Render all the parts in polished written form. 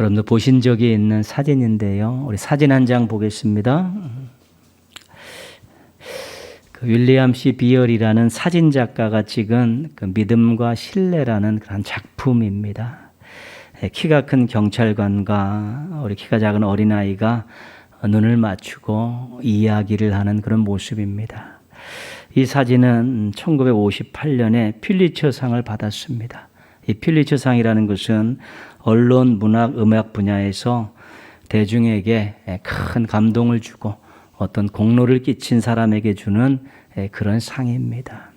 여러분도 보신 적이 있는 사진인데요. 우리 사진 한 장 보겠습니다. 윌리엄 C. 비얼이라는 사진 작가가 찍은 믿음과 신뢰라는 그런 작품입니다. 키가 큰 경찰관과 우리 키가 작은 어린아이가 눈을 맞추고 이야기를 하는 그런 모습입니다. 이 사진은 1958년에 퓰리처상을 받았습니다. 이 퓰리처상이라는 것은 언론, 문학, 음악 분야에서 대중에게 큰 감동을 주고 어떤 공로를 끼친 사람에게 주는 그런 상입니다.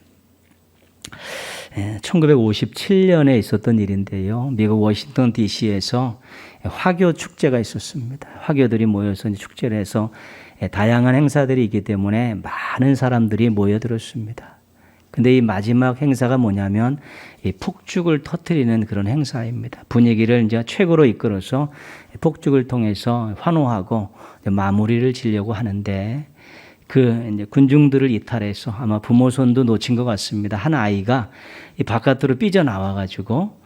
1957년에 있었던 일인데요. 미국 워싱턴 DC에서 화교 축제가 있었습니다. 화교들이 모여서 축제를 해서 다양한 행사들이 있기 때문에 많은 사람들이 모여들었습니다. 근데 이 마지막 행사가 뭐냐면 이 폭죽을 터뜨리는 그런 행사입니다. 분위기를 이제 최고로 이끌어서 폭죽을 통해서 환호하고 마무리를 지려고 하는데 이제 군중들을 이탈해서 아마 부모 손도 놓친 것 같습니다. 한 아이가 이 바깥으로 삐져나와가지고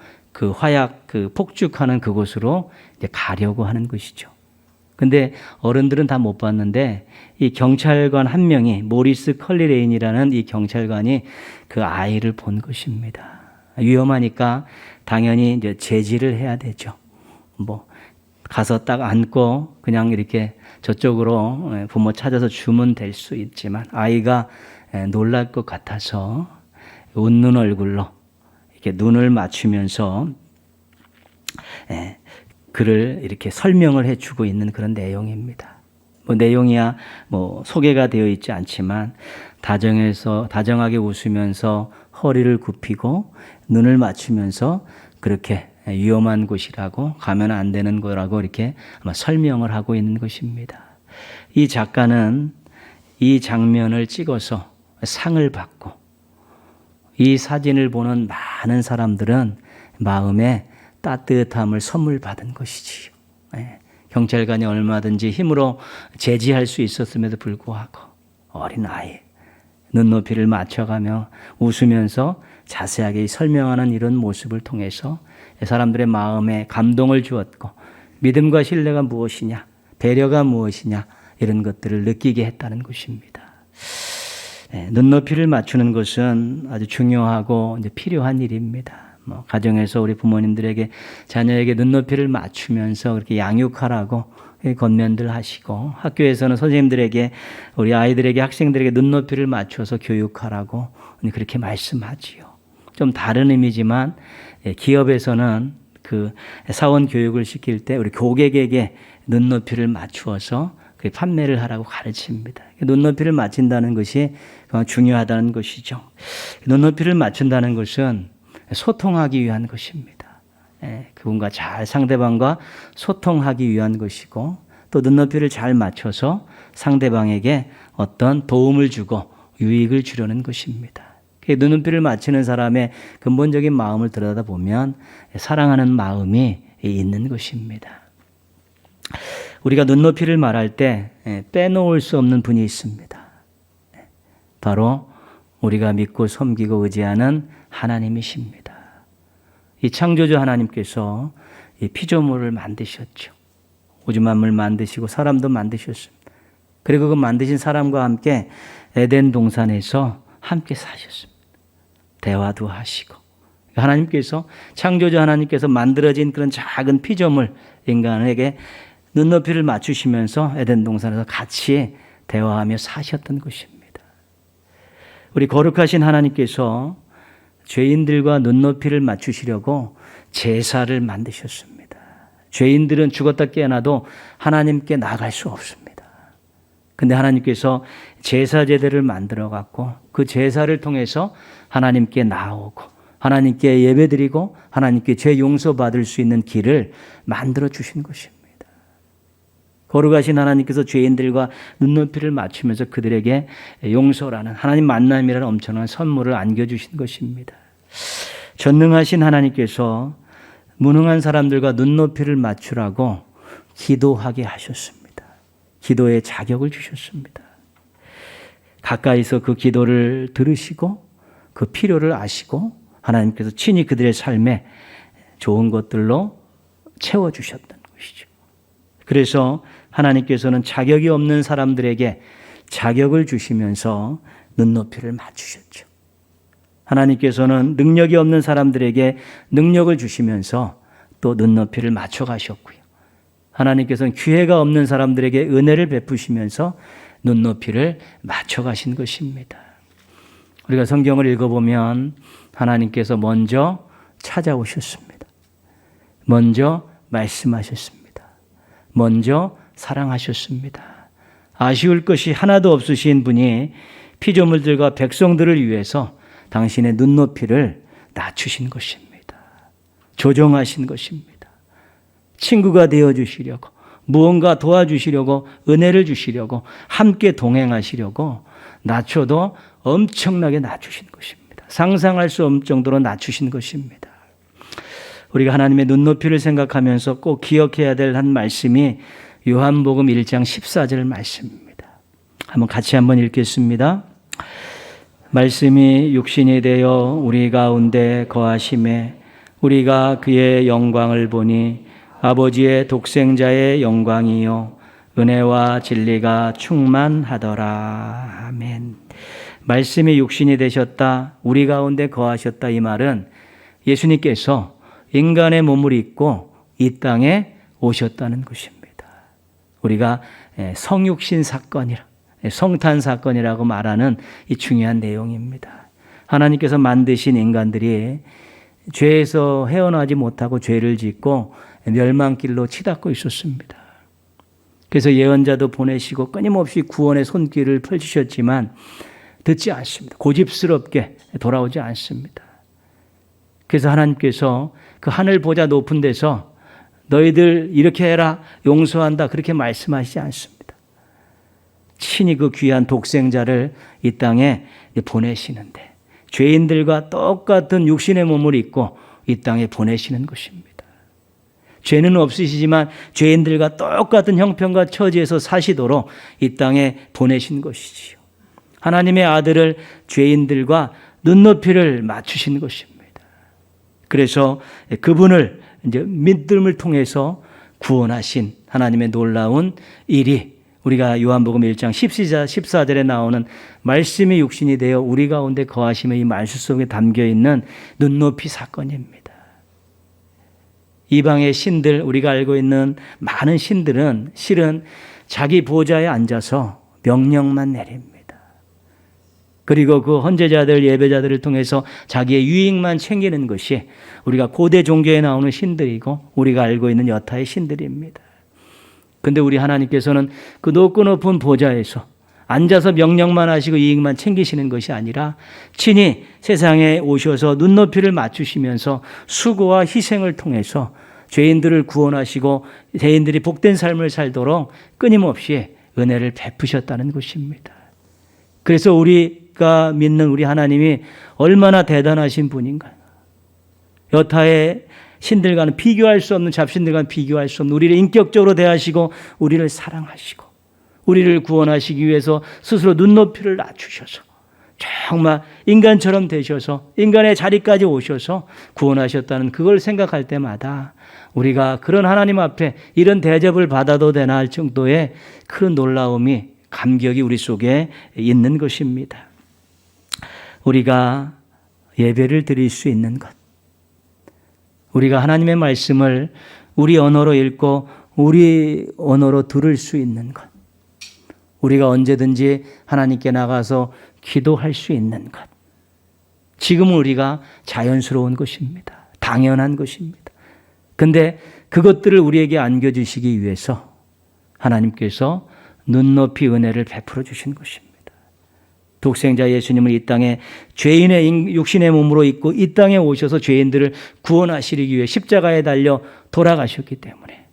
화약 폭죽하는 그곳으로 이제 가려고 하는 것이죠. 근데 어른들은 다 못 봤는데 이 경찰관 한 명이 모리스 컬리레인이라는 이 경찰관이 그 아이를 본 것입니다. 위험하니까 당연히 이제 제지를 해야 되죠. 가서 딱 안고 그냥 이렇게 저쪽으로 부모 찾아서 주면 될 수 있지만 아이가 놀랄 것 같아서 웃는 얼굴로 이렇게 눈을 맞추면서 그를 이렇게 설명을 해주고 있는 그런 내용입니다. 내용이야 소개가 되어 있지 않지만 다정하게 웃으면서 허리를 굽히고 눈을 맞추면서 그렇게 위험한 곳이라고 가면 안 되는 거라고 이렇게 아마 설명을 하고 있는 것입니다. 이 작가는 이 장면을 찍어서 상을 받고 이 사진을 보는 많은 사람들은 마음에 따뜻함을 선물 받은 것이지요. 경찰관이 얼마든지 힘으로 제지할 수 있었음에도 불구하고 어린아이 눈높이를 맞춰가며 웃으면서 자세하게 설명하는 이런 모습을 통해서 사람들의 마음에 감동을 주었고 믿음과 신뢰가 무엇이냐, 배려가 무엇이냐 이런 것들을 느끼게 했다는 것입니다. 눈높이를 맞추는 것은 아주 중요하고 이제 필요한 일입니다. 가정에서 우리 부모님들에게 자녀에게 눈높이를 맞추면서 그렇게 양육하라고 권면들 하시고 학교에서는 선생님들에게 우리 아이들에게 학생들에게 눈높이를 맞춰서 교육하라고 그렇게 말씀하지요. 좀 다른 의미지만 기업에서는 사원 교육을 시킬 때 우리 고객에게 눈높이를 맞추어서 판매를 하라고 가르칩니다. 눈높이를 맞춘다는 것이 중요하다는 것이죠. 눈높이를 맞춘다는 것은 소통하기 위한 것입니다. 그분과 상대방과 소통하기 위한 것이고 또 눈높이를 잘 맞춰서 상대방에게 어떤 도움을 주고 유익을 주려는 것입니다. 눈높이를 맞추는 사람의 근본적인 마음을 들여다보면 사랑하는 마음이 있는 것입니다. 우리가 눈높이를 말할 때 빼놓을 수 없는 분이 있습니다. 바로 우리가 믿고 섬기고 의지하는 하나님이십니다. 이 창조주 하나님께서 이 피조물을 만드셨죠. 우주 만물 만드시고 사람도 만드셨습니다. 그리고 그 만드신 사람과 함께 에덴 동산에서 함께 사셨습니다. 대화도 하시고 하나님께서 창조주 하나님께서 만들어진 그런 작은 피조물 인간에게 눈높이를 맞추시면서 에덴 동산에서 같이 대화하며 사셨던 것입니다. 우리 거룩하신 하나님께서 죄인들과 눈높이를 맞추시려고 제사를 만드셨습니다. 죄인들은 죽었다 깨어나도 하나님께 나갈 수 없습니다. 근데 하나님께서 제사 제대를 만들어 갖고 그 제사를 통해서 하나님께 나오고 하나님께 예배드리고 하나님께 죄 용서받을 수 있는 길을 만들어 주신 것입니다. 거룩하신 하나님께서 죄인들과 눈높이를 맞추면서 그들에게 용서라는 하나님 만남이라는 엄청난 선물을 안겨주신 것입니다. 전능하신 하나님께서 무능한 사람들과 눈높이를 맞추라고 기도하게 하셨습니다. 기도의 자격을 주셨습니다. 가까이서 그 기도를 들으시고 그 필요를 아시고 하나님께서 친히 그들의 삶에 좋은 것들로 채워주셨던 것입니다. 것이죠. 그래서 하나님께서는 자격이 없는 사람들에게 자격을 주시면서 눈높이를 맞추셨죠. 하나님께서는 능력이 없는 사람들에게 능력을 주시면서 또 눈높이를 맞춰 가셨고요. 하나님께서는 기회가 없는 사람들에게 은혜를 베푸시면서 눈높이를 맞춰 가신 것입니다. 우리가 성경을 읽어보면 하나님께서 먼저 찾아오셨습니다. 먼저 말씀하셨습니다. 먼저 사랑하셨습니다. 아쉬울 것이 하나도 없으신 분이 피조물들과 백성들을 위해서 당신의 눈높이를 낮추신 것입니다. 조정하신 것입니다. 친구가 되어주시려고, 무언가 도와주시려고, 은혜를 주시려고, 함께 동행하시려고 낮춰도 엄청나게 낮추신 것입니다. 상상할 수 없을 정도로 낮추신 것입니다. 우리가 하나님의 눈높이를 생각하면서 꼭 기억해야 될 한 말씀이 요한복음 1장 14절 말씀입니다. 같이 한번 읽겠습니다. 말씀이 육신이 되어 우리 가운데 거하심에 우리가 그의 영광을 보니 아버지의 독생자의 영광이요 은혜와 진리가 충만하더라. 아멘. 말씀이 육신이 되셨다, 우리 가운데 거하셨다, 이 말은 예수님께서 인간의 몸을 입고 이 땅에 오셨다는 것입니다. 우리가 성육신 사건이라, 성탄 사건이라고 말하는 이 중요한 내용입니다. 하나님께서 만드신 인간들이 죄에서 헤어나지 못하고 죄를 짓고 멸망길로 치닫고 있었습니다. 그래서 예언자도 보내시고 끊임없이 구원의 손길을 펼치셨지만 듣지 않습니다. 고집스럽게 돌아오지 않습니다. 그래서 하나님께서 그 하늘 보좌 높은 데서 너희들 이렇게 해라, 용서한다, 그렇게 말씀하시지 않습니다. 친히 그 귀한 독생자를 이 땅에 보내시는데 죄인들과 똑같은 육신의 몸을 입고 이 땅에 보내시는 것입니다. 죄는 없으시지만 죄인들과 똑같은 형편과 처지에서 사시도록 이 땅에 보내신 것이지요. 하나님의 아들을 죄인들과 눈높이를 맞추신 것입니다. 그래서 그분을 이제 믿음을 통해서 구원하신 하나님의 놀라운 일이 우리가 요한복음 1장 14절에 나오는 말씀이 육신이 되어 우리 가운데 거하심의 이 말씀 속에 담겨있는 눈높이 사건입니다. 이방의 신들, 우리가 알고 있는 많은 신들은 실은 자기 보좌에 앉아서 명령만 내립니다. 그리고 그 헌제자들, 예배자들을 통해서 자기의 유익만 챙기는 것이 우리가 고대 종교에 나오는 신들이고 우리가 알고 있는 여타의 신들입니다. 그런데 우리 하나님께서는 그 높고 높은 보좌에서 앉아서 명령만 하시고 이익만 챙기시는 것이 아니라 친히 세상에 오셔서 눈높이를 맞추시면서 수고와 희생을 통해서 죄인들을 구원하시고 죄인들이 복된 삶을 살도록 끊임없이 은혜를 베푸셨다는 것입니다. 그래서 우리가 믿는 우리 하나님이 얼마나 대단하신 분인가요? 여타의 신들과는 비교할 수 없는, 잡신들과는 비교할 수 없는, 우리를 인격적으로 대하시고 우리를 사랑하시고 우리를 구원하시기 위해서 스스로 눈높이를 낮추셔서 정말 인간처럼 되셔서 인간의 자리까지 오셔서 구원하셨다는 그걸 생각할 때마다 우리가 그런 하나님 앞에 이런 대접을 받아도 되나 할 정도의 큰 놀라움이, 감격이 우리 속에 있는 것입니다. 우리가 예배를 드릴 수 있는 것, 우리가 하나님의 말씀을 우리 언어로 읽고 우리 언어로 들을 수 있는 것, 우리가 언제든지 하나님께 나가서 기도할 수 있는 것, 지금은 우리가 자연스러운 것입니다. 당연한 것입니다. 그런데 그것들을 우리에게 안겨주시기 위해서 하나님께서 눈높이 은혜를 베풀어 주신 것입니다. 독생자 예수님을 이 땅에 죄인의 육신의 몸으로 입고 이 땅에 오셔서 죄인들을 구원하시기 위해 십자가에 달려 돌아가셨기 때문에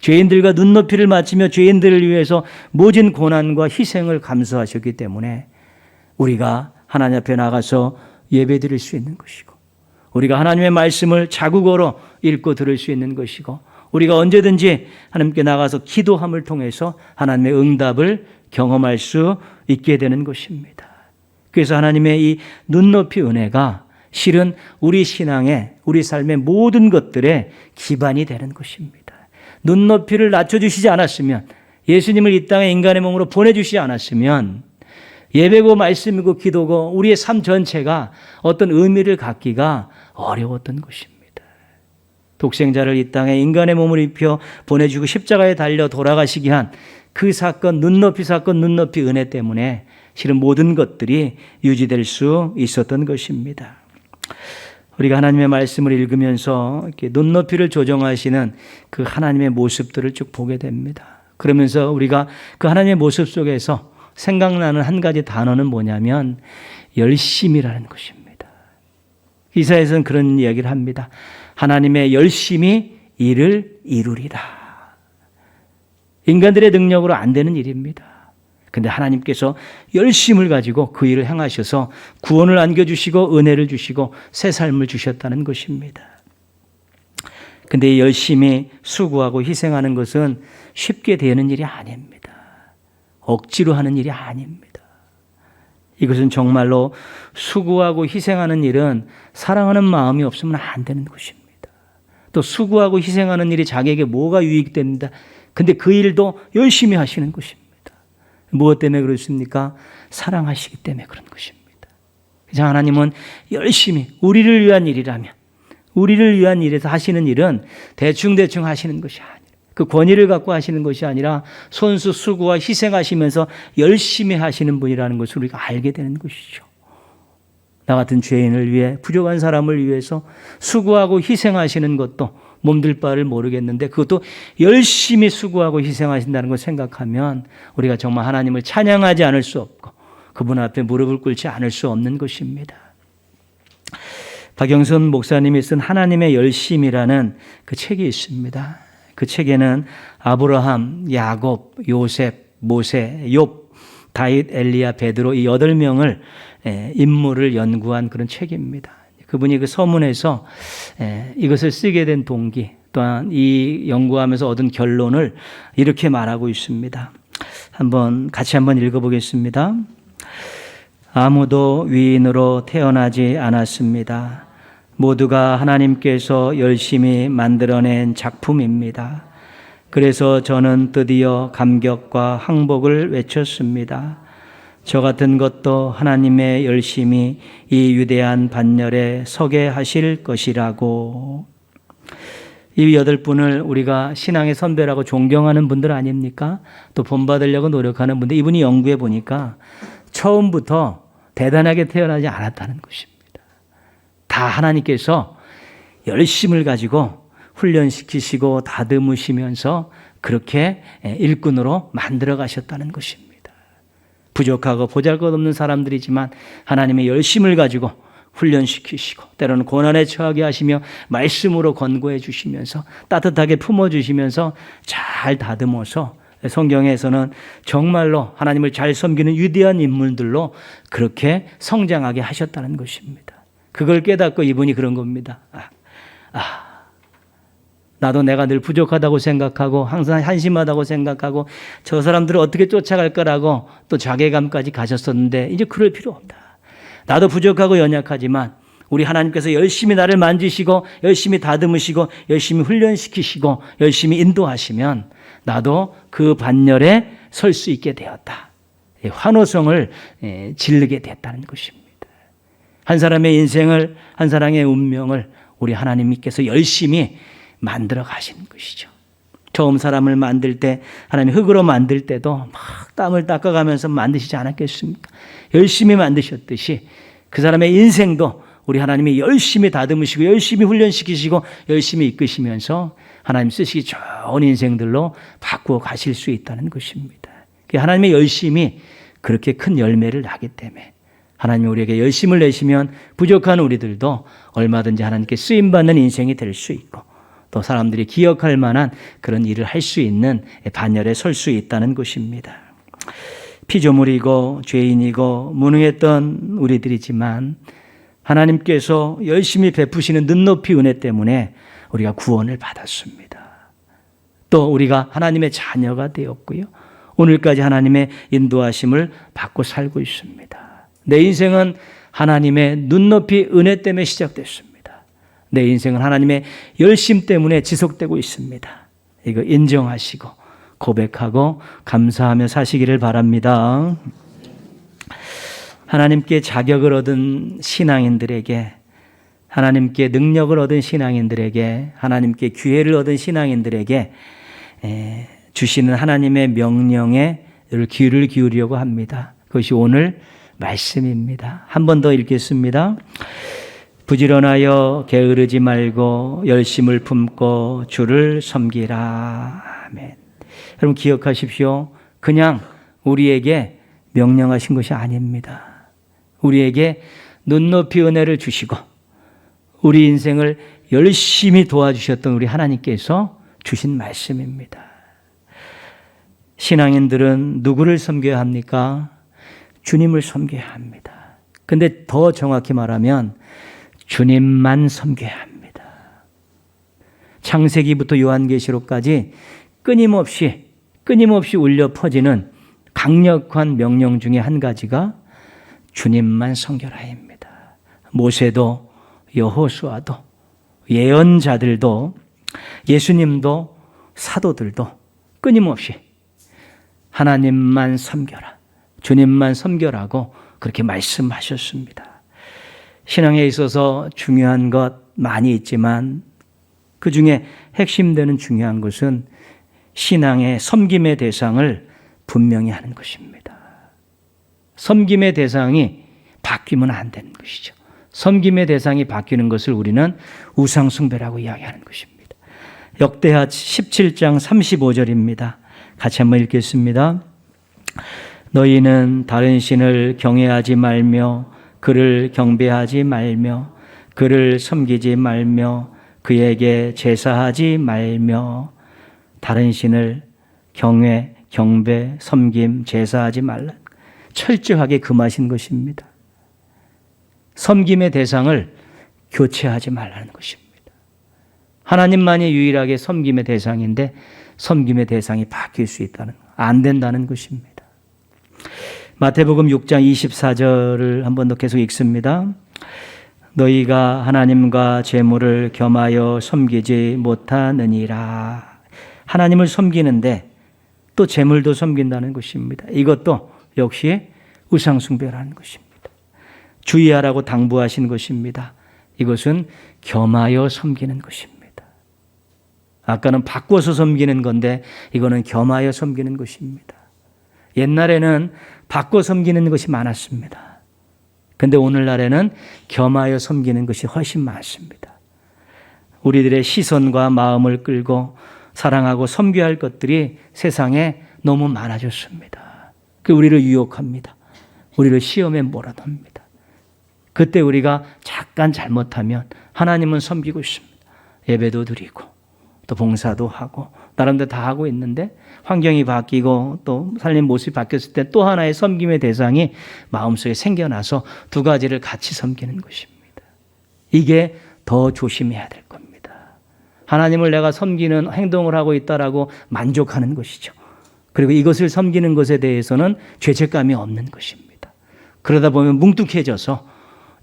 죄인들과 눈높이를 맞추며 죄인들을 위해서 모진 고난과 희생을 감수하셨기 때문에 우리가 하나님 앞에 나가서 예배드릴 수 있는 것이고 우리가 하나님의 말씀을 자국어로 읽고 들을 수 있는 것이고 우리가 언제든지 하나님께 나가서 기도함을 통해서 하나님의 응답을 경험할 수 있게 되는 것입니다. 그래서 하나님의 이 눈높이 은혜가 실은 우리 신앙의, 우리 삶의 모든 것들의 기반이 되는 것입니다. 눈높이를 낮춰주시지 않았으면, 예수님을 이 땅에 인간의 몸으로 보내주시지 않았으면 예배고 말씀이고 기도고 우리의 삶 전체가 어떤 의미를 갖기가 어려웠던 것입니다. 독생자를 이 땅에 인간의 몸을 입혀 보내주고 십자가에 달려 돌아가시게 한 그 사건, 눈높이 사건, 눈높이 은혜 때문에 실은 모든 것들이 유지될 수 있었던 것입니다. 우리가 하나님의 말씀을 읽으면서 이렇게 눈높이를 조정하시는 그 하나님의 모습들을 쭉 보게 됩니다. 그러면서 우리가 그 하나님의 모습 속에서 생각나는 한 가지 단어는 뭐냐면 열심이라는 것입니다. 이사야서는 그런 이야기를 합니다. 하나님의 열심히 일을 이루리라. 인간들의 능력으로 안 되는 일입니다. 그런데 하나님께서 열심을 가지고 그 일을 행하셔서 구원을 안겨주시고 은혜를 주시고 새 삶을 주셨다는 것입니다. 그런데 열심히 수고하고 희생하는 것은 쉽게 되는 일이 아닙니다. 억지로 하는 일이 아닙니다. 이것은 정말로 수고하고 희생하는 일은 사랑하는 마음이 없으면 안 되는 것입니다. 또 수고하고 희생하는 일이 자기에게 뭐가 유익됩니다. 근데 그 일도 열심히 하시는 것입니다. 무엇 때문에 그렇습니까? 사랑하시기 때문에 그런 것입니다. 그래서 하나님은 열심히 우리를 위한 일이라면, 우리를 위한 일에서 하시는 일은 대충대충 하시는 것이 아니에요. 그 권위를 갖고 하시는 것이 아니라 손수 수고와 희생하시면서 열심히 하시는 분이라는 것을 우리가 알게 되는 것이죠. 나 같은 죄인을 위해, 부족한 사람을 위해서 수고하고 희생하시는 것도 몸둘 바를 모르겠는데 그것도 열심히 수고하고 희생하신다는 걸 생각하면 우리가 정말 하나님을 찬양하지 않을 수 없고 그분 앞에 무릎을 꿇지 않을 수 없는 것입니다. 박영선 목사님이 쓴 하나님의 열심이라는 그 책이 있습니다. 그 책에는 아브라함, 야곱, 요셉, 모세, 욥, 다윗, 엘리야, 베드로 이 8명을 인물을 연구한 그런 책입니다. 그분이 그 서문에서 이것을 쓰게 된 동기, 또한 이 연구하면서 얻은 결론을 이렇게 말하고 있습니다. 같이 한번 읽어보겠습니다. 아무도 위인으로 태어나지 않았습니다. 모두가 하나님께서 열심히 만들어낸 작품입니다. 그래서 저는 드디어 감격과 항복을 외쳤습니다. 저 같은 것도 하나님의 열심히 이 위대한 반열에 서게 하실 것이라고. 이 8분을 우리가 신앙의 선배라고 존경하는 분들 아닙니까? 또 본받으려고 노력하는 분들, 이분이 연구해 보니까 처음부터 대단하게 태어나지 않았다는 것입니다. 다 하나님께서 열심을 가지고 훈련시키시고 다듬으시면서 그렇게 일꾼으로 만들어 가셨다는 것입니다. 부족하고 보잘것없는 사람들이지만 하나님의 열심을 가지고 훈련시키시고 때로는 고난에 처하게 하시며 말씀으로 권고해 주시면서 따뜻하게 품어주시면서 잘 다듬어서 성경에서는 정말로 하나님을 잘 섬기는 위대한 인물들로 그렇게 성장하게 하셨다는 것입니다. 그걸 깨닫고 이분이 그런 겁니다. 나도 내가 늘 부족하다고 생각하고 항상 한심하다고 생각하고 저 사람들을 어떻게 쫓아갈 거라고 또 자괴감까지 가졌었는데 이제 그럴 필요 없다. 나도 부족하고 연약하지만 우리 하나님께서 열심히 나를 만지시고 열심히 다듬으시고 열심히 훈련시키시고 열심히 인도하시면 나도 그 반열에 설 수 있게 되었다. 환호성을 지르게 됐다는 것입니다. 한 사람의 인생을, 한 사람의 운명을 우리 하나님께서 열심히 만들어 가시는 것이죠. 처음 사람을 만들 때 하나님 흙으로 만들 때도 막 땀을 닦아가면서 만드시지 않았겠습니까? 열심히 만드셨듯이 그 사람의 인생도 우리 하나님이 열심히 다듬으시고 열심히 훈련시키시고 열심히 이끄시면서 하나님 쓰시기 좋은 인생들로 바꾸어 가실 수 있다는 것입니다. 하나님의 열심이 그렇게 큰 열매를 나기 때문에 하나님이 우리에게 열심을 내시면 부족한 우리들도 얼마든지 하나님께 쓰임받는 인생이 될 수 있고 또 사람들이 기억할 만한 그런 일을 할 수 있는 반열에 설 수 있다는 것입니다. 피조물이고 죄인이고 무능했던 우리들이지만 하나님께서 열심히 베푸시는 눈높이 은혜 때문에 우리가 구원을 받았습니다. 또 우리가 하나님의 자녀가 되었고요. 오늘까지 하나님의 인도하심을 받고 살고 있습니다. 내 인생은 하나님의 눈높이 은혜 때문에 시작됐습니다. 내 인생은 하나님의 열심 때문에 지속되고 있습니다. 이거 인정하시고 고백하고 감사하며 사시기를 바랍니다. 하나님께 자격을 얻은 신앙인들에게, 하나님께 능력을 얻은 신앙인들에게, 하나님께 기회를 얻은 신앙인들에게 주시는 하나님의 명령에 귀를 기울이려고 합니다. 그것이 오늘 말씀입니다. 한 번 더 읽겠습니다. 부지런하여 게으르지 말고 열심을 품고 주를 섬기라. 아멘. 여러분 기억하십시오. 그냥 우리에게 명령하신 것이 아닙니다. 우리에게 눈높이 은혜를 주시고 우리 인생을 열심히 도와주셨던 우리 하나님께서 주신 말씀입니다. 신앙인들은 누구를 섬겨야 합니까? 주님을 섬겨야 합니다. 근데 더 정확히 말하면 주님만 섬겨야 합니다. 창세기부터 요한계시록까지 끊임없이 울려 퍼지는 강력한 명령 중에 한 가지가 주님만 섬겨라입니다. 모세도 여호수아도 예언자들도 예수님도 사도들도 끊임없이 하나님만 섬겨라, 주님만 섬겨라고 그렇게 말씀하셨습니다. 신앙에 있어서 중요한 것 많이 있지만 그 중에 핵심되는 중요한 것은 신앙의 섬김의 대상을 분명히 하는 것입니다. 섬김의 대상이 바뀌면 안 되는 것이죠. 섬김의 대상이 바뀌는 것을 우리는 우상숭배라고 이야기하는 것입니다. 역대하 17장 35절입니다. 같이 한번 읽겠습니다. 너희는 다른 신을 경외하지 말며 그를 경배하지 말며 그를 섬기지 말며 그에게 제사하지 말며 다른 신을 경외, 경배, 섬김, 제사하지 말라. 철저하게 금하신 것입니다. 섬김의 대상을 교체하지 말라는 것입니다. 하나님만이 유일하게 섬김의 대상인데 섬김의 대상이 바뀔 수 있다는, 안 된다는 것입니다. 마태복음 6장 24절을 한 번 더 계속 읽습니다. 너희가 하나님과 재물을 겸하여 섬기지 못하느니라. 하나님을 섬기는데 또 재물도 섬긴다는 것입니다. 이것도 역시 우상숭배라는 것입니다. 주의하라고 당부하신 것입니다. 이것은 겸하여 섬기는 것입니다. 아까는 바꿔서 섬기는 건데 이거는 겸하여 섬기는 것입니다. 옛날에는 바꿔 섬기는 것이 많았습니다. 그런데 오늘날에는 겸하여 섬기는 것이 훨씬 많습니다. 우리들의 시선과 마음을 끌고 사랑하고 섬겨야 할 것들이 세상에 너무 많아졌습니다. 그 우리를 유혹합니다. 우리를 시험에 몰아넣습니다. 그때 우리가 잠깐 잘못하면 하나님은 섬기고 있습니다. 예배도 드리고 또 봉사도 하고 나름대로 다 하고 있는데 환경이 바뀌고 또 살림 모습이 바뀌었을 때 또 하나의 섬김의 대상이 마음속에 생겨나서 두 가지를 같이 섬기는 것입니다. 이게 더 조심해야 될 겁니다. 하나님을 내가 섬기는 행동을 하고 있다라고 만족하는 것이죠. 그리고 이것을 섬기는 것에 대해서는 죄책감이 없는 것입니다. 그러다 보면 뭉툭해져서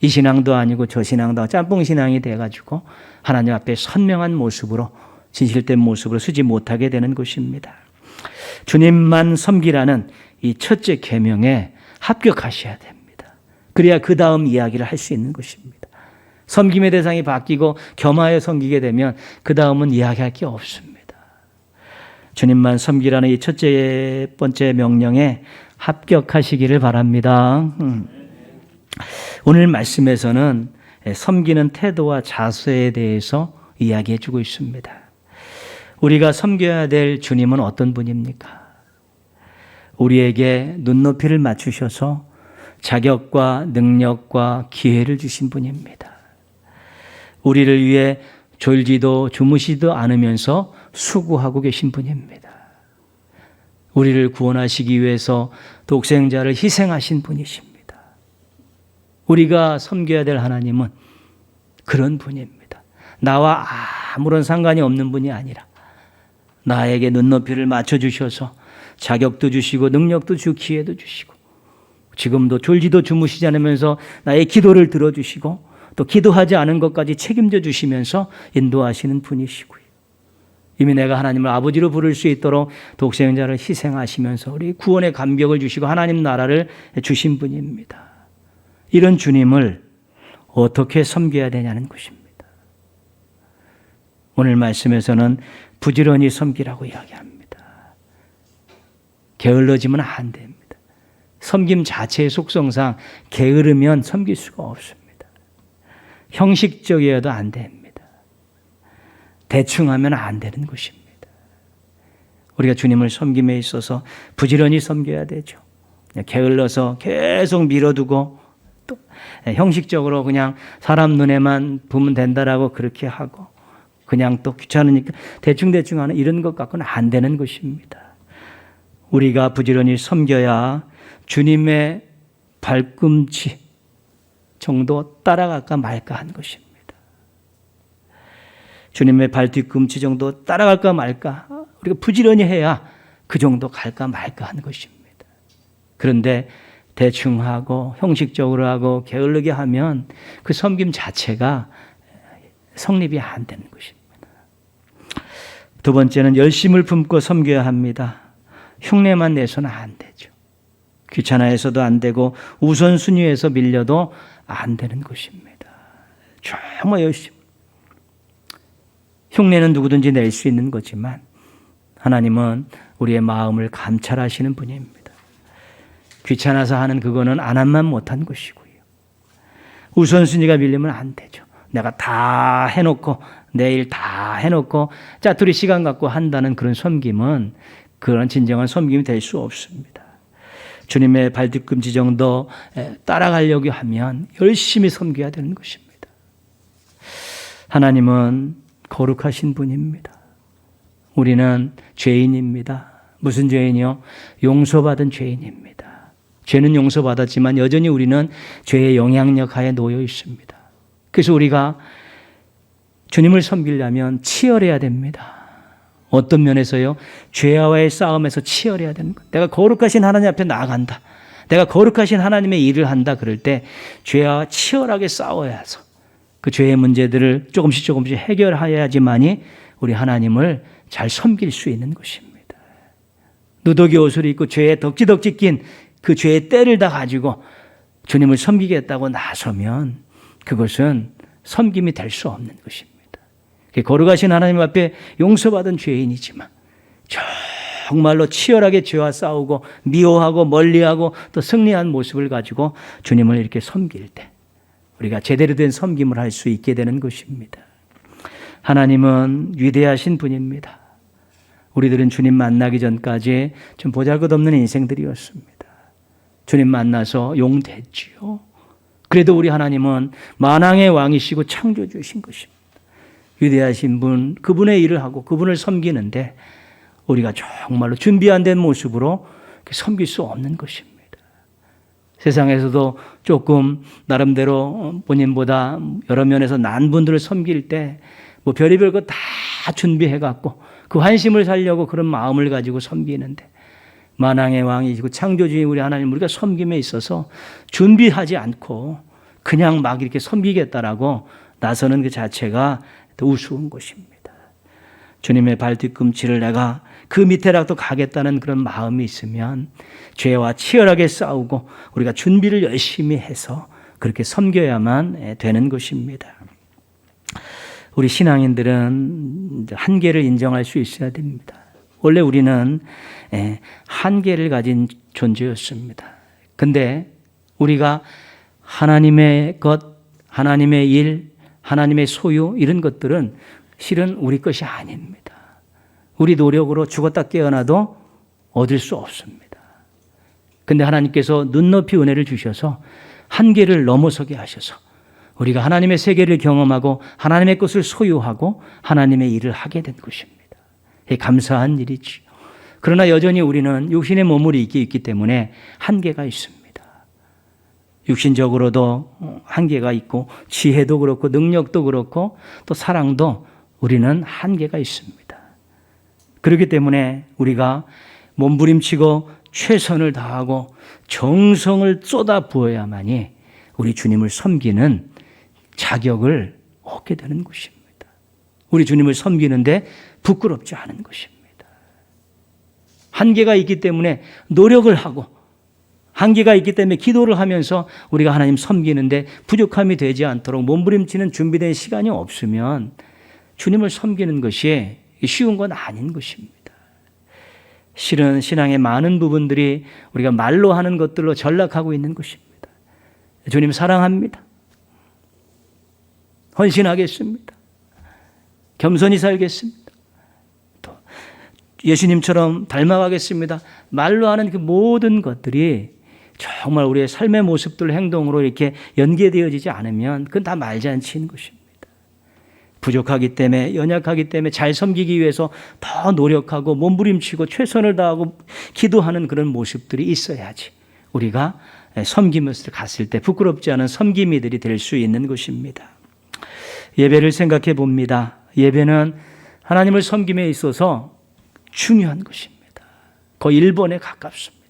이 신앙도 아니고 저 신앙도 아니고 짬뽕 신앙이 돼가지고 하나님 앞에 선명한 모습으로 진실된 모습으로 서지 못하게 되는 것입니다. 주님만 섬기라는 이 첫째 계명에 합격하셔야 됩니다. 그래야 그 다음 이야기를 할 수 있는 것입니다. 섬김의 대상이 바뀌고 겸하여 섬기게 되면 그 다음은 이야기할 게 없습니다. 주님만 섬기라는 이 첫째 번째 명령에 합격하시기를 바랍니다. 오늘 말씀에서는 섬기는 태도와 자세에 대해서 이야기해 주고 있습니다. 우리가 섬겨야 될 주님은 어떤 분입니까? 우리에게 눈높이를 맞추셔서 자격과 능력과 기회를 주신 분입니다. 우리를 위해 졸지도 주무시도 않으면서 수고하고 계신 분입니다. 우리를 구원하시기 위해서 독생자를 희생하신 분이십니다. 우리가 섬겨야 될 하나님은 그런 분입니다. 나와 아무런 상관이 없는 분이 아니라 나에게 눈높이를 맞춰주셔서 자격도 주시고 능력도 주시고 기회도 주시고 지금도 졸지도 주무시지 않으면서 나의 기도를 들어주시고 또 기도하지 않은 것까지 책임져 주시면서 인도하시는 분이시고요. 이미 내가 하나님을 아버지로 부를 수 있도록 독생자를 희생하시면서 우리 구원의 감격을 주시고 하나님 나라를 주신 분입니다. 이런 주님을 어떻게 섬겨야 되냐는 것입니다. 오늘 말씀에서는 부지런히 섬기라고 이야기합니다. 게을러지면 안 됩니다. 섬김 자체의 속성상 게으르면 섬길 수가 없습니다. 형식적이어도 안 됩니다. 대충 하면 안 되는 것입니다. 우리가 주님을 섬김에 있어서 부지런히 섬겨야 되죠. 게을러서 계속 밀어두고 또 형식적으로 그냥 사람 눈에만 보면 된다라고 그렇게 하고 그냥 또 귀찮으니까 대충대충 하는 이런 것 갖고는 안 되는 것입니다. 우리가 부지런히 섬겨야 주님의 발꿈치 정도 따라갈까 말까 한 것입니다. 주님의 발뒤꿈치 정도 따라갈까 말까 우리가 부지런히 해야 그 정도 갈까 말까 한 것입니다. 그런데 대충 하고 형식적으로 하고 게을르게 하면 그 섬김 자체가 성립이 안 되는 것입니다. 두 번째는 열심을 품고 섬겨야 합니다. 흉내만 내서는 안 되죠. 귀찮아해서도 안 되고 우선순위에서 밀려도 안 되는 것입니다. 정말 열심. 흉내는 누구든지 낼 수 있는 거지만 하나님은 우리의 마음을 감찰하시는 분입니다. 귀찮아서 하는 그거는 안 한만 못한 것이고요. 우선순위가 밀리면 안 되죠. 내가 다 해놓고 내일 다 해놓고 짜투리 시간 갖고 한다는 그런 섬김은 그런 진정한 섬김이 될 수 없습니다. 주님의 발뒤꿈치 정도 따라가려고 하면 열심히 섬겨야 되는 것입니다. 하나님은 거룩하신 분입니다. 우리는 죄인입니다. 무슨 죄인이요? 용서받은 죄인입니다. 죄는 용서받았지만 여전히 우리는 죄의 영향력 하에 놓여 있습니다. 그래서 우리가 주님을 섬기려면 치열해야 됩니다. 어떤 면에서요? 죄와의 싸움에서 치열해야 되는 것. 내가 거룩하신 하나님 앞에 나아간다. 내가 거룩하신 하나님의 일을 한다 그럴 때 죄와 치열하게 싸워야 해서 그 죄의 문제들을 조금씩 해결해야지만이 우리 하나님을 잘 섬길 수 있는 것입니다. 누더기 옷을 입고 죄에 덕지덕지 낀 그 죄의 때를 다 가지고 주님을 섬기겠다고 나서면 그것은 섬김이 될 수 없는 것입니다. 거룩하신 하나님 앞에 용서받은 죄인이지만 정말로 치열하게 죄와 싸우고 미워하고 멀리하고 또 승리한 모습을 가지고 주님을 이렇게 섬길 때 우리가 제대로 된 섬김을 할 수 있게 되는 것입니다. 하나님은 위대하신 분입니다. 우리들은 주님 만나기 전까지 좀 보잘것없는 인생들이었습니다. 주님 만나서 용 됐지요. 그래도 우리 하나님은 만왕의 왕이시고 창조주신 것입니다. 위대하신 분, 그분의 일을 하고 그분을 섬기는데 우리가 정말로 준비 안 된 모습으로 섬길 수 없는 것입니다. 세상에서도 조금 나름대로 본인보다 여러 면에서 난 분들을 섬길 때 뭐 별의별 거 다 준비해갖고 그 환심을 살려고 그런 마음을 가지고 섬기는데 만왕의 왕이시고 창조주인 우리 하나님 우리가 섬김에 있어서 준비하지 않고 그냥 막 이렇게 섬기겠다라고 나서는 그 자체가 더 우스운 것입니다. 주님의 발뒤꿈치를 내가 그 밑에라도 가겠다는 그런 마음이 있으면 죄와 치열하게 싸우고 우리가 준비를 열심히 해서 그렇게 섬겨야만 되는 것입니다. 우리 신앙인들은 한계를 인정할 수 있어야 됩니다. 원래 우리는 한계를 가진 존재였습니다. 근데 우리가 하나님의 것, 하나님의 일, 하나님의 소유 이런 것들은 실은 우리 것이 아닙니다. 우리 노력으로 죽었다 깨어나도 얻을 수 없습니다. 근데 하나님께서 눈높이 은혜를 주셔서 한계를 넘어서게 하셔서 우리가 하나님의 세계를 경험하고 하나님의 것을 소유하고 하나님의 일을 하게 된 것입니다. 감사한 일이죠. 그러나 여전히 우리는 육신의 몸을 있기 때문에 한계가 있습니다. 육신적으로도 한계가 있고 지혜도 그렇고 능력도 그렇고 또 사랑도 우리는 한계가 있습니다. 그렇기 때문에 우리가 몸부림치고 최선을 다하고 정성을 쏟아 부어야만이 우리 주님을 섬기는 자격을 얻게 되는 것입니다. 우리 주님을 섬기는데 부끄럽지 않은 것입니다. 한계가 있기 때문에 노력을 하고, 한계가 있기 때문에 기도를 하면서 우리가 하나님 섬기는데 부족함이 되지 않도록 몸부림치는 준비된 시간이 없으면 주님을 섬기는 것이 쉬운 건 아닌 것입니다. 실은 신앙의 많은 부분들이 우리가 말로 하는 것들로 전락하고 있는 것입니다. 주님 사랑합니다. 헌신하겠습니다. 겸손히 살겠습니다. 또 예수님처럼 닮아가겠습니다. 말로 하는 그 모든 것들이 정말 우리의 삶의 모습들, 행동으로 이렇게 연계되어지지 않으면 그건 다 말잔치인 것입니다. 부족하기 때문에, 연약하기 때문에 잘 섬기기 위해서 더 노력하고 몸부림치고 최선을 다하고 기도하는 그런 모습들이 있어야지 우리가 섬기면서 갔을 때 부끄럽지 않은 섬김이들이 될 수 있는 것입니다. 예배를 생각해 봅니다. 예배는 하나님을 섬김에 있어서 중요한 것입니다. 거의 1번에 가깝습니다.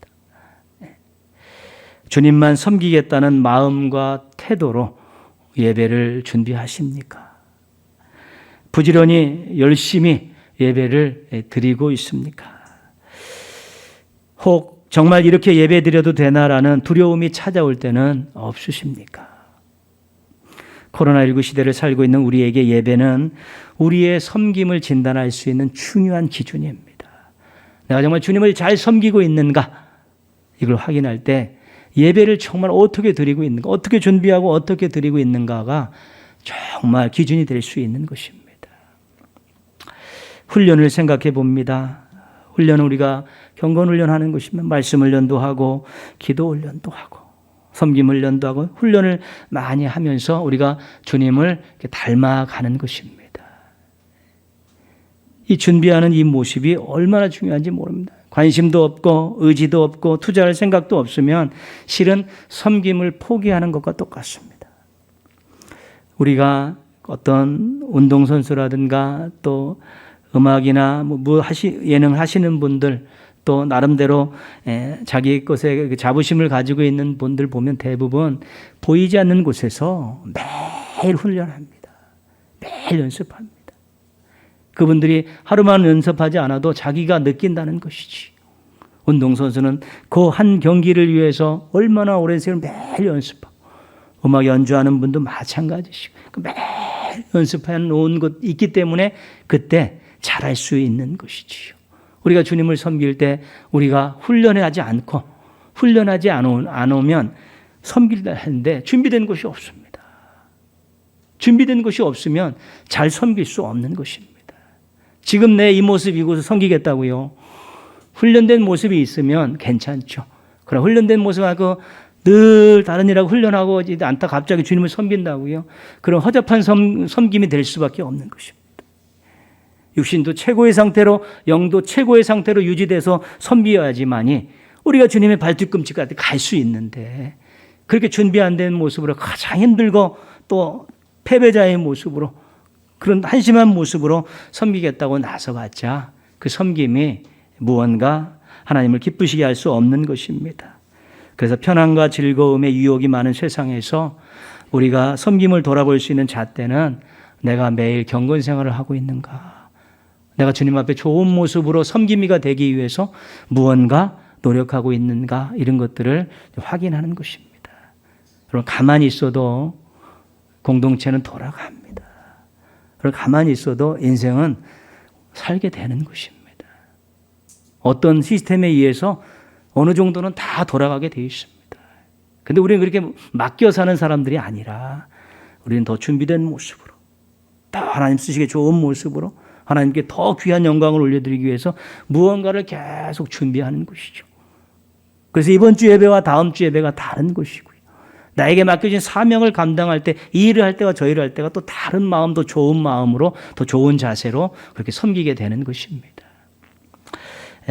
주님만 섬기겠다는 마음과 태도로 예배를 준비하십니까? 부지런히 열심히 예배를 드리고 있습니까? 혹 정말 이렇게 예배 드려도 되나라는 두려움이 찾아올 때는 없으십니까? 코로나19 시대를 살고 있는 우리에게 예배는 우리의 섬김을 진단할 수 있는 중요한 기준입니다. 내가 정말 주님을 잘 섬기고 있는가? 이걸 확인할 때 예배를 정말 어떻게 드리고 있는가, 어떻게 준비하고 어떻게 드리고 있는가가 정말 기준이 될 수 있는 것입니다. 훈련을 생각해 봅니다. 훈련은 우리가 경건 훈련하는 것이면 말씀 훈련도 하고 기도 훈련도 하고 섬김 훈련도 하고 훈련을 많이 하면서 우리가 주님을 닮아가는 것입니다. 이 준비하는 이 모습이 얼마나 중요한지 모릅니다. 관심도 없고 의지도 없고 투자할 생각도 없으면 실은 섬김을 포기하는 것과 똑같습니다. 우리가 어떤 운동선수라든가 또 음악이나 예능 하시는 분들 또 나름대로 자기 것에 자부심을 가지고 있는 분들 보면 대부분 보이지 않는 곳에서 매일 훈련합니다. 매일 연습합니다. 그분들이 하루만 연습하지 않아도 자기가 느낀다는 것이지. 운동선수는 그 한 경기를 위해서 얼마나 오랜 시간을 매일 연습하고 음악 연주하는 분도 마찬가지시고 매일 연습해 놓은 것 있기 때문에 그때 잘할 수 있는 것이지요. 우리가 주님을 섬길 때 우리가 훈련하지 않으면 섬길 때 하는데 준비된 것이 없습니다. 준비된 것이 없으면 잘 섬길 수 없는 것입니다. 지금 내 이 모습이고 섬기겠다고요. 훈련된 모습이 있으면 괜찮죠. 그럼 훈련된 모습하고 늘 다른 일하고 훈련하고 않다 갑자기 주님을 섬긴다고요. 그럼 허접한 섬김이 될 수밖에 없는 것입니다. 육신도 최고의 상태로 영도 최고의 상태로 유지돼서 섬겨야지만이 우리가 주님의 발뒤꿈치까지 갈 수 있는데 그렇게 준비 안 된 모습으로 가장 힘들고 또 패배자의 모습으로 그런 한심한 모습으로 섬기겠다고 나서봤자 그 섬김이 무언가 하나님을 기쁘시게 할 수 없는 것입니다. 그래서 편안과 즐거움의 유혹이 많은 세상에서 우리가 섬김을 돌아볼 수 있는 잣대는 내가 매일 경건 생활을 하고 있는가, 내가 주님 앞에 좋은 모습으로 섬김이가 되기 위해서 무언가 노력하고 있는가, 이런 것들을 확인하는 것입니다. 여러분 가만히 있어도 공동체는 돌아갑니다. 그리고 가만히 있어도 인생은 살게 되는 것입니다. 어떤 시스템에 의해서 어느 정도는 다 돌아가게 되어 있습니다. 그런데 우리는 그렇게 맡겨 사는 사람들이 아니라 우리는 더 준비된 모습으로, 더 하나님 쓰시기에 좋은 모습으로 하나님께 더 귀한 영광을 올려드리기 위해서 무언가를 계속 준비하는 것이죠. 그래서 이번 주 예배와 다음 주 예배가 다른 것이고요. 나에게 맡겨진 사명을 감당할 때, 이 일을 할 때와 저 일을 할 때가 또 다른 마음, 더 좋은 마음으로, 더 좋은 자세로 그렇게 섬기게 되는 것입니다.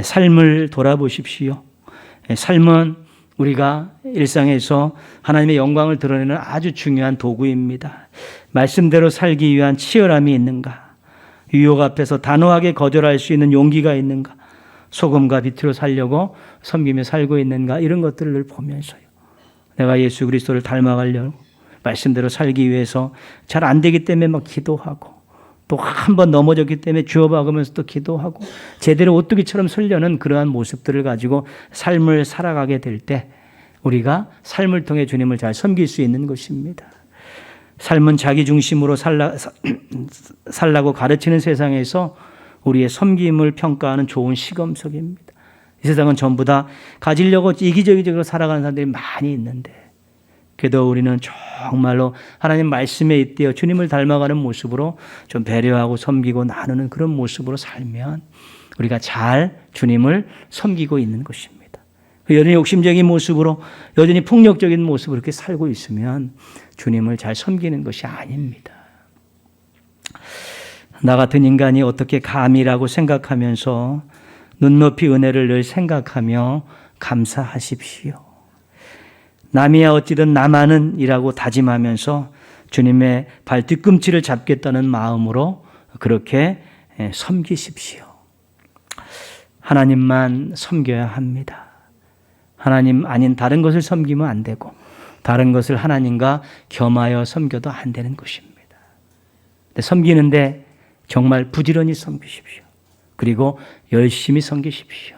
삶을 돌아보십시오. 삶은 우리가 일상에서 하나님의 영광을 드러내는 아주 중요한 도구입니다. 말씀대로 살기 위한 치열함이 있는가? 유혹 앞에서 단호하게 거절할 수 있는 용기가 있는가? 소금과 빛으로 살려고 섬기며 살고 있는가? 이런 것들을 보면서요. 내가 예수 그리스도를 닮아가려고 말씀대로 살기 위해서 잘 안 되기 때문에 막 기도하고 또 한 번 넘어졌기 때문에 주워박으면서 또 기도하고 제대로 오뚜기처럼 서려는 그러한 모습들을 가지고 삶을 살아가게 될 때 우리가 삶을 통해 주님을 잘 섬길 수 있는 것입니다. 삶은 자기 중심으로 살라고 가르치는 세상에서 우리의 섬김을 평가하는 좋은 시금석입니다. 이 세상은 전부 다 가지려고 이기적으로 살아가는 사람들이 많이 있는데 그래도 우리는 정말로 하나님 말씀에 잇대어 주님을 닮아가는 모습으로 좀 배려하고 섬기고 나누는 그런 모습으로 살면 우리가 잘 주님을 섬기고 있는 것입니다. 여전히 욕심적인 모습으로 여전히 폭력적인 모습으로 이렇게 살고 있으면 주님을 잘 섬기는 것이 아닙니다. 나 같은 인간이 어떻게 감이라고 생각하면서 눈높이 은혜를 늘 생각하며 감사하십시오. 남이야 어찌든 나만은 이라고 다짐하면서 주님의 발 뒤꿈치를 잡겠다는 마음으로 그렇게 섬기십시오. 하나님만 섬겨야 합니다. 하나님 아닌 다른 것을 섬기면 안 되고 다른 것을 하나님과 겸하여 섬겨도 안 되는 것입니다. 섬기는데 정말 부지런히 섬기십시오. 그리고 열심히 섬기십시오.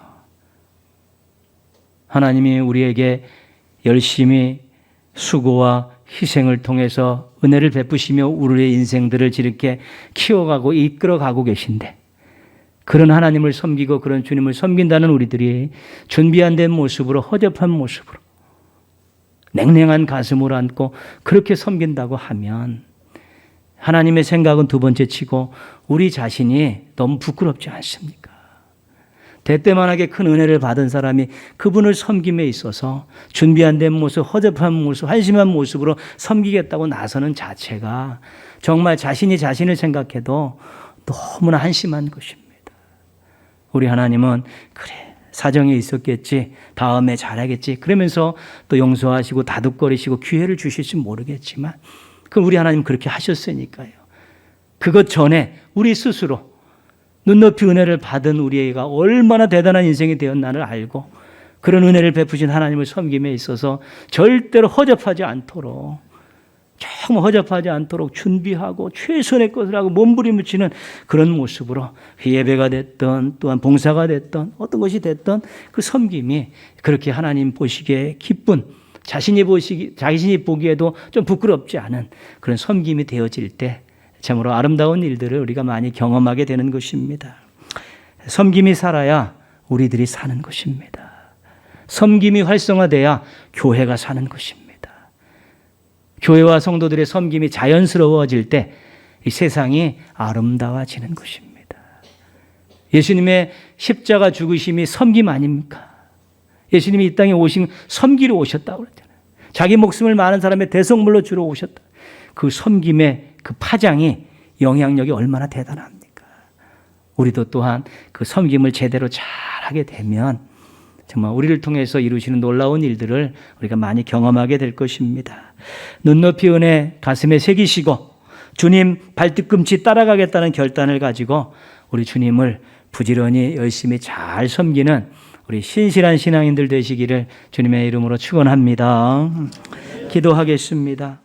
하나님이 우리에게 열심히 수고와 희생을 통해서 은혜를 베푸시며 우리의 인생들을 이렇게 키워가고 이끌어가고 계신데 그런 하나님을 섬기고 그런 주님을 섬긴다는 우리들이 준비 안 된 모습으로 허접한 모습으로 냉랭한 가슴으로 안고 그렇게 섬긴다고 하면 하나님의 생각은 두 번째 치고 우리 자신이 너무 부끄럽지 않습니까? 대때만하게 큰 은혜를 받은 사람이 그분을 섬김에 있어서 준비 안 된 모습, 허접한 모습, 한심한 모습으로 섬기겠다고 나서는 자체가 정말 자신이 자신을 생각해도 너무나 한심한 것입니다. 우리 하나님은 그래 사정이 있었겠지, 다음에 잘하겠지 그러면서 또 용서하시고 다독거리시고 기회를 주실지 모르겠지만 그럼 우리 하나님 그렇게 하셨으니까요. 그것 전에 우리 스스로 눈높이 은혜를 받은 우리가 얼마나 대단한 인생이 되었나를 알고 그런 은혜를 베푸신 하나님을 섬김에 있어서 절대로 허접하지 않도록 정말 허접하지 않도록 준비하고 최선의 것을 하고 몸부림을 치는 그런 모습으로 예배가 됐던 또한 봉사가 됐던 어떤 것이 됐던 그 섬김이 그렇게 하나님 보시기에 기쁜 자신이 보기에도 좀 부끄럽지 않은 그런 섬김이 되어질 때 참으로 아름다운 일들을 우리가 많이 경험하게 되는 것입니다. 섬김이 살아야 우리들이 사는 것입니다. 섬김이 활성화돼야 교회가 사는 것입니다. 교회와 성도들의 섬김이 자연스러워질 때 이 세상이 아름다워지는 것입니다. 예수님의 십자가 죽으심이 섬김 아닙니까? 예수님이 이 땅에 오신 섬기러 오셨다고 그랬잖아요. 자기 목숨을 많은 사람의 대성물로 주러 오셨다. 그 섬김의 그 파장이 영향력이 얼마나 대단합니까? 우리도 또한 그 섬김을 제대로 잘하게 되면 정말 우리를 통해서 이루시는 놀라운 일들을 우리가 많이 경험하게 될 것입니다. 눈높이 은혜 가슴에 새기시고 주님 발뒤꿈치 따라가겠다는 결단을 가지고 우리 주님을 부지런히 열심히 잘 섬기는 우리 신실한 신앙인들 되시기를 주님의 이름으로 축원합니다. 기도하겠습니다.